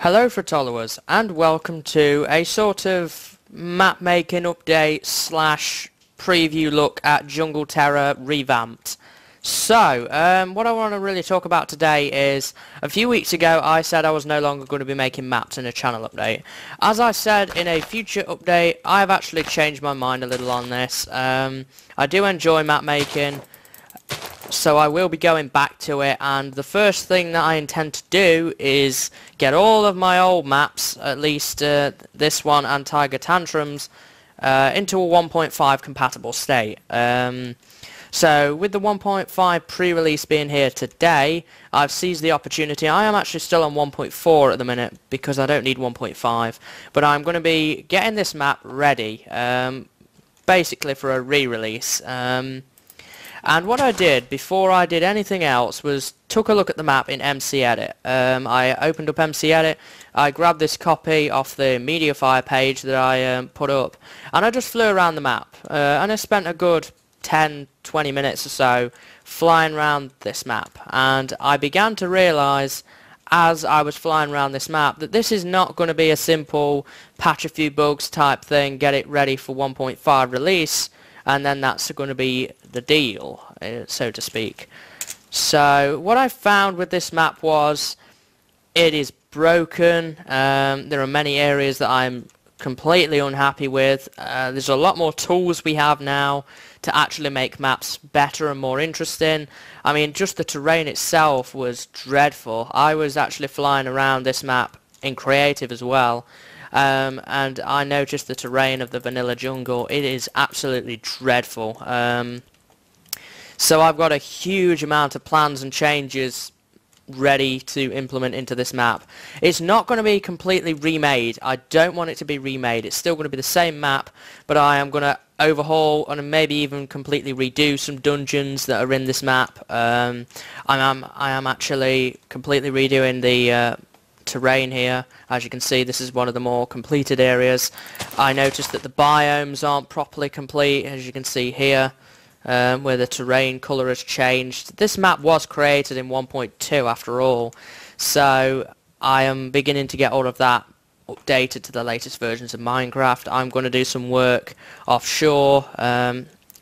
Hello followers and welcome to a sort of map making update slash preview look at Jungle Terror revamped. So, what I want to really talk about today is, a few weeks ago I said I was no longer going to be making maps in a channel update. As I said in a future update, I have actually changed my mind a little on this. I do enjoy map making, so I will be going back to it, and the first thing that I intend to do is get all of my old maps, at least this one and Tiger Tantrums, into a 1.5 compatible state. So with the 1.5 pre-release being here today, I've seized the opportunity. I am actually still on 1.4 at the minute because I don't need 1.5, but I'm going to be getting this map ready, basically for a re-release. And what I did before I did anything else was took a look at the map in McEdit. I opened up McEdit, I grabbed this copy off the Mediafire page that I put up, and I just flew around the map. And I spent a good 10-20 minutes or so flying around this map, and I began to realise as I was flying around this map that this is not going to be a simple patch a few bugs type thing, get it ready for 1.5 release, and then that's going to be the deal, so to speak. So what I found with this map was it is broken. There are many areas that I'm completely unhappy with. There's a lot more tools we have now to actually make maps better and more interesting. I mean, just the terrain itself was dreadful. I was actually flying around this map in creative as well, and I noticed the terrain of the vanilla jungle. It is absolutely dreadful. So I've got a huge amount of plans and changes ready to implement into this map. It's not going to be completely remade. I don't want it to be remade. It's still going to be the same map, but I am going to overhaul and maybe even completely redo some dungeons that are in this map. I am actually completely redoing the terrain here. As you can see, this is one of the more completed areas. I noticed that the biomes aren't properly complete, as you can see here, where the terrain colour has changed. This map was created in 1.2 after all, so I am beginning to get all of that updated to the latest versions of Minecraft. I'm going to do some work offshore,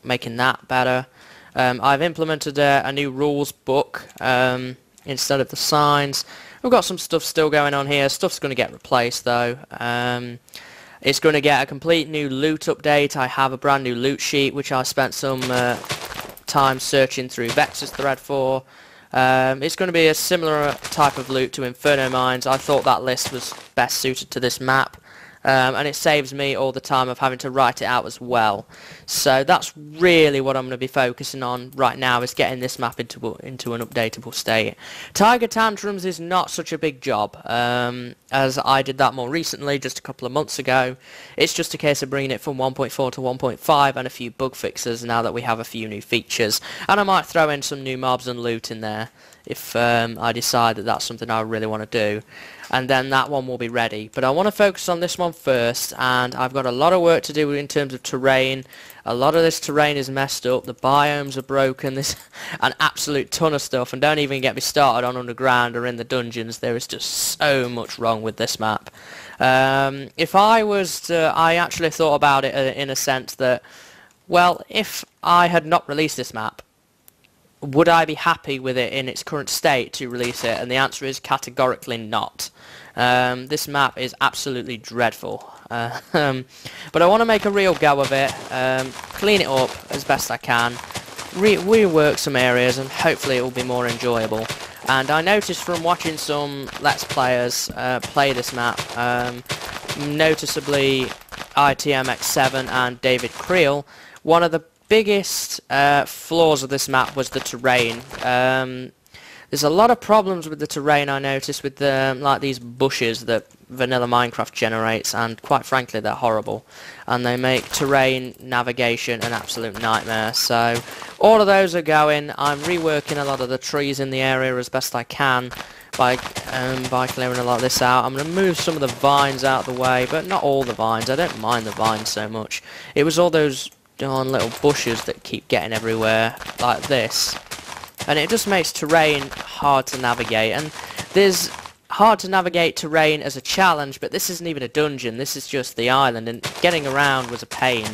making that better. I've implemented a new rules book instead of the signs. We've got some stuff still going on here. Stuff's going to get replaced though. It's going to get a complete new loot update. I have a brand new loot sheet which I spent some time searching through Vex's thread for. It's going to be a similar type of loot to Inferno Mines. I thought that list was best suited to this map, and it saves me all the time of having to write it out as well. So that's really what I'm going to be focusing on right now, is getting this map into an updatable state. Tiger Tantrums is not such a big job, as I did that more recently, just a couple of months ago. It's just a case of bringing it from 1.4 to 1.5 and a few bug fixes now that we have a few new features. And I might throw in some new mobs and loot in there if I decide that that's something I really want to do, and then that one will be ready. But I want to focus on this one first, and I've got a lot of work to do in terms of terrain. A lot of this terrain is messed up, the biomes are broken, there's an absolute ton of stuff, and don't even get me started on underground or in the dungeons. There is just so much wrong with this map. If I was to, I actually thought about it in a sense that, well, if I had not released this map, would I be happy with it in its current state to release it? And the answer is categorically not. This map is absolutely dreadful. But I want to make a real go of it, clean it up as best I can, rework some areas, and hopefully it will be more enjoyable. And I noticed from watching some Let's Players play this map, noticeably ITMX7 and David Creel, one of the biggest flaws of this map was the terrain. There's a lot of problems with the terrain, I noticed, with like these bushes that vanilla Minecraft generates, and quite frankly they're horrible, and they make terrain navigation an absolute nightmare. So all of those are going. I'm reworking a lot of the trees in the area as best I can by clearing a lot of this out. I'm going to move some of the vines out of the way, but not all the vines. I don't mind the vines so much. It was all those darn little bushes that keep getting everywhere like this, and it just makes terrain hard to navigate. And there's hard to navigate terrain as a challenge, but this isn't even a dungeon, this is just the island, and getting around was a pain.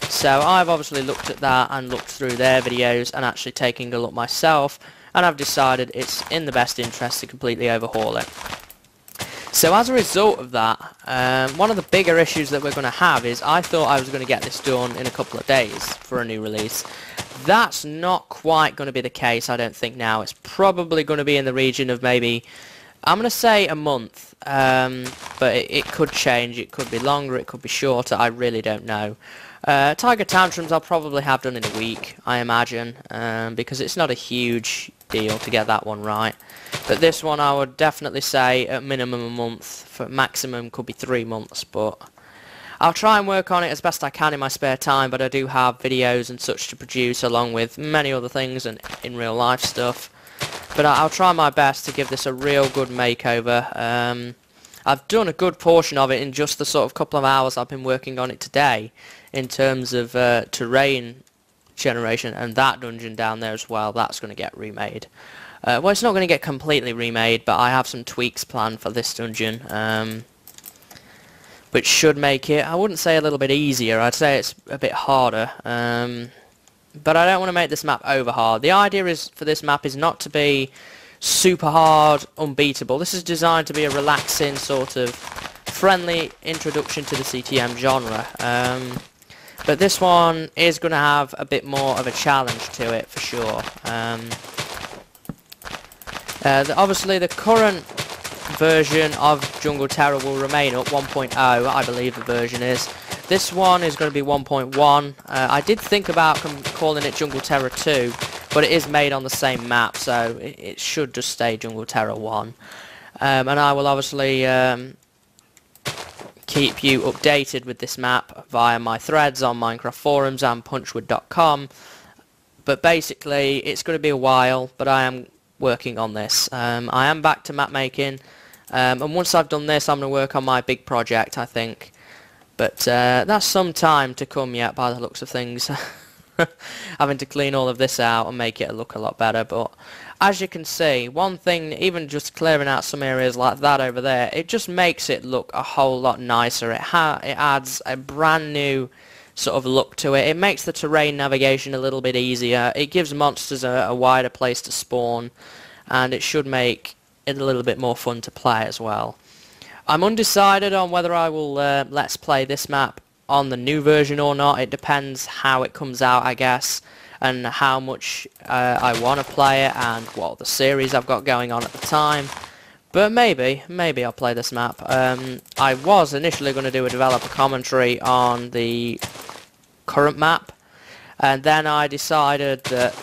So I've obviously looked at that and looked through their videos and actually taking a look myself, and I've decided it's in the best interest to completely overhaul it. So as a result of that, one of the bigger issues that we're going to have is I thought I was going to get this done in a couple of days for a new release. That's not quite going to be the case, I don't think now. It's probably going to be in the region of maybe, I'm going to say a month, but it could change, it could be longer, it could be shorter, I really don't know. Tiger Tantrums I'll probably have done in a week, I imagine, because it's not a huge deal to get that one right. But this one I would definitely say at minimum a month, for maximum could be 3 months, but I'll try and work on it as best I can in my spare time, but I do have videos and such to produce along with many other things and in real life stuff. But I'll try my best to give this a real good makeover. I've done a good portion of it in just the sort of couple of hours I've been working on it today in terms of terrain generation, and that dungeon down there as well, that's going to get remade. Well, it's not going to get completely remade, but I have some tweaks planned for this dungeon, which should make it, I wouldn't say a little bit easier, I'd say it's a bit harder, but I don't want to make this map over hard. The idea is for this map is not to be super hard, unbeatable. This is designed to be a relaxing, sort of friendly introduction to the CTM genre. But this one is going to have a bit more of a challenge to it, for sure. Obviously, the current version of Jungle Terror will remain up, 1.0, I believe the version is. This one is going to be 1.1. I did think about calling it Jungle Terror 2, but it is made on the same map, so it should just stay Jungle Terror 1. And I will obviously keep you updated with this map via my threads on Minecraft forums and punchwood.com. But basically, it's going to be a while, but I am working on this. I am back to map making, and once I've done this, I'm going to work on my big project, I think. But that's some time to come yet, by the looks of things. Having to clean all of this out and make it look a lot better, but as you can see, one thing, even just clearing out some areas like that over there, it just makes it look a whole lot nicer. It adds a brand new sort of look to it. It makes the terrain navigation a little bit easier. It gives monsters a wider place to spawn, and it should make it a little bit more fun to play as well. I'm undecided on whether I will let's play this map on the new version or not. It depends how it comes out, I guess, and how much I want to play it and what the series I've got going on at the time. But maybe I'll play this map. I was initially going to do a developer commentary on the current map, and then I decided that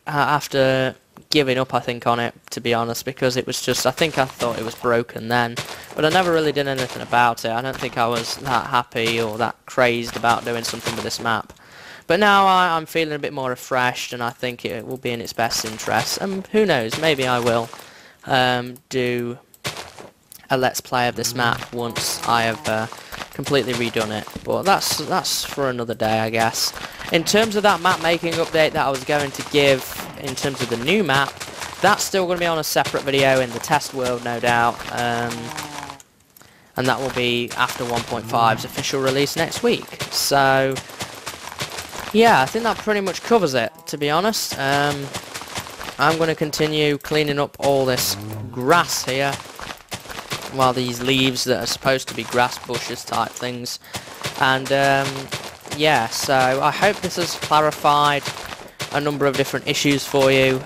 after giving up, I think, on it, to be honest, because it was just, I thought it was broken then, but I never really did anything about it. I don't think I was that happy or that crazed about doing something with this map. But now I'm feeling a bit more refreshed, and I think it will be in its best interest, and who knows, maybe I will do a let's play of this map once I have completely redone it. But that's for another day, I guess. In terms of that map making update that I was going to give in terms of the new map, that's still going to be on a separate video in the test world, no doubt, and that will be after 1.5's official release next week. So yeah, I think that pretty much covers it, to be honest. I'm going to continue cleaning up all this grass here, while these leaves that are supposed to be grass bushes type things, and yeah, so I hope this has clarified a number of different issues for you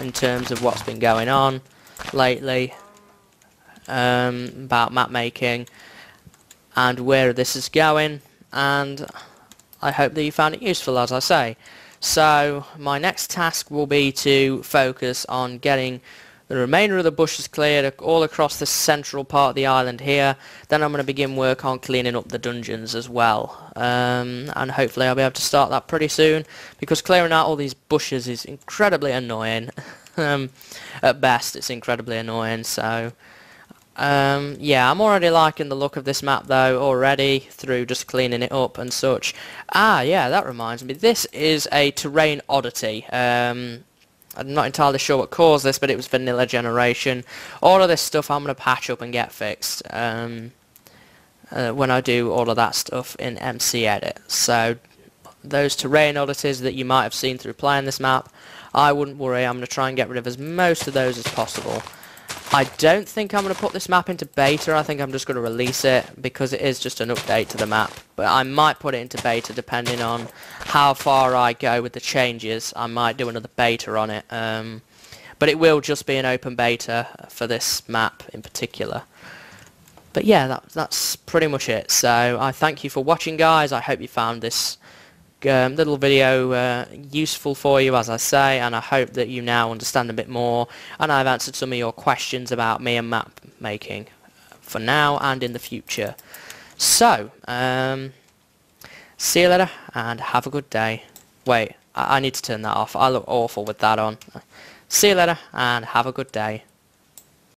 in terms of what's been going on lately about map making and where this is going, and I hope that you found it useful, as I say. So my next task will be to focus on getting the remainder of the bushes cleared all across the central part of the island here. Then I'm going to begin work on cleaning up the dungeons as well, and hopefully I'll be able to start that pretty soon, because clearing out all these bushes is incredibly annoying. At best it's incredibly annoying. So yeah, I'm already liking the look of this map though already through just cleaning it up and such. Ah yeah, that reminds me, this is a terrain oddity. I'm not entirely sure what caused this, but it was vanilla generation. All of this stuff I'm going to patch up and get fixed when I do all of that stuff in MC Edit. So those terrain oddities that you might have seen through playing this map, I wouldn't worry. I'm going to try and get rid of as most of those as possible. I don't think I'm going to put this map into beta. I think I'm just going to release it because it is just an update to the map. But I might put it into beta depending on how far I go with the changes. I might do another beta on it. But it will just be an open beta for this map in particular. But yeah, that's pretty much it. So I thank you for watching, guys. I hope you found this little video useful for you, as I say, and I hope that you now understand a bit more and I've answered some of your questions about me and map making for now and in the future. So see you later and have a good day. Wait, I need to turn that off. I look awful with that on. See you later and have a good day.